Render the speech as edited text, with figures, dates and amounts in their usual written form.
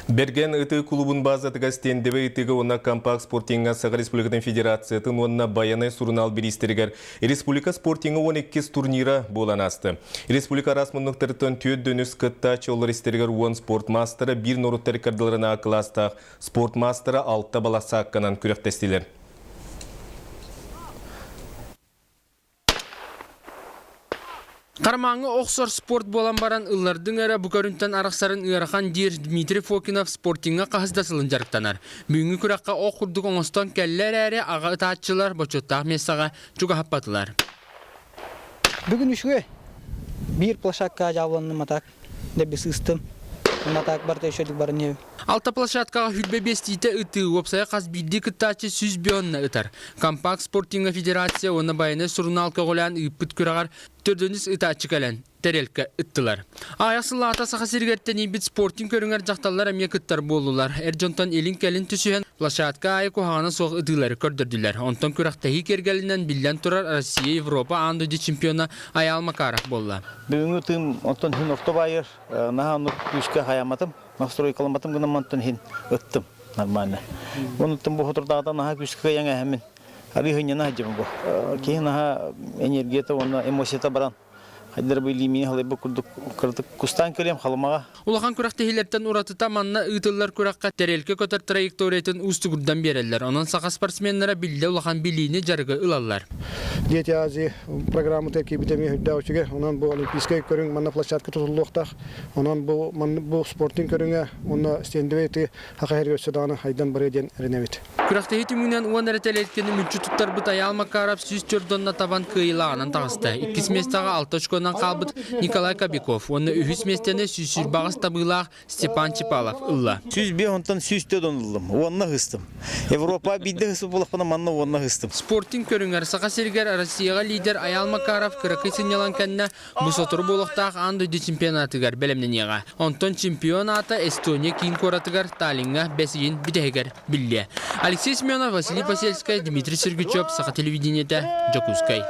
Берген ыты клубун базатыга стендебе ытыга онна компакт спортинга Саға Республикатын Федерациятын онна баянай сурунал биристергер. Республика спортинга 12 турнира болан асты. Республика расмунлықтыртын түйет дөнүс кытта чолыр истергер уон спортмастера bir норуттар кардыларына кластақ спортмастера 6 баласы аққанан күректестілер. Қармаңы оқсор спорт болан баран ыллардың әрі бүкөрінтен арақсарын ұярақан дер Дмитрий Фокинов спортинға қағыздасылын жарықтанар. Бүгінгі күраққа оқ құрдық оңыстан кәлілер әрі аға ұтатшылар бөчеттақ месаға жүгі хаппатылар. Бүгін үшіге бір плашаққа жауыланны матақ деп сыстым. Матақ барда үшедік барын ев. Алта площадкаға хүлбе бестейті үті өпсая қаз білді күттачы сүз бионна үтар. Компакт спортинга федерация оны байыны сұрыналқа қолан үппіт күрағар төрдініс үтачы кәлін тәрелкі үттілар. Аясылы ата сақа сергеттен ебіт спортинг көріңер жақталар әме күттар болулар. Әржонтан елін кәлін түсіген площадка айы қоғаны соғы үділері көрдірділер. Онтан күрақтағы кергелінен білден тұрар Россия, Европа, андыды чемпиона Аял Макаров болла. Бүгінгі тым онтан хин ортобайыр, наға үшке хаяматым. Настрой каламатым гына мантан хин ыттым нормально. Онуттым бу хотордагы наха күскө яңа хәмен. Аби хыняна җибем бу. Кейін наха энергията оны эмоцията баран. Хайдар бу лимини халай бу курдук кустан келем халмага. Улахан күрәкте хилеттен уратыта манна ыйтыллар күрәккә тәрелке көтөр траекториятын устугурдан берелләр. Онан сака спортсменнары билде улахан билини жаргы ылаллар. Дети Азии программы теркибидеме хүддәүчеге, онан бу олимпийская көрүң манна площадка тутулуктак, онан бу спортинг көрүңө, онна стендебети хакайыр өсөданы хайдан бирден реневит. Күрәкте хитимүнән уан рәтәлеткәне мүчү туттар бу Аял Макаров сүз чордонна табан кыйлаганан тагысты. 2 местага 6 очконан калбыт Николай Кобяков, оны 3 местене сүз багыс табылак Степан Чипалов ылла. Сүз бе онтан сүз төдөнлдüm. Онна хыстым. Европа бидде хысып булакпана манна онна хыстым. Спортинг көрүңөр сака сергер Россияга лидер Аял Макаров кыракы сынялан кенне бу сотур булактак андыды чемпионатыгар белемненига. Онтон чемпионата Эстония кийин коратыгар Таллинга бесин бидегер билле. Алексей Семенов, Василий Посельский, Дмитрий Сергучев, Саха телевидениеде, Жокускай.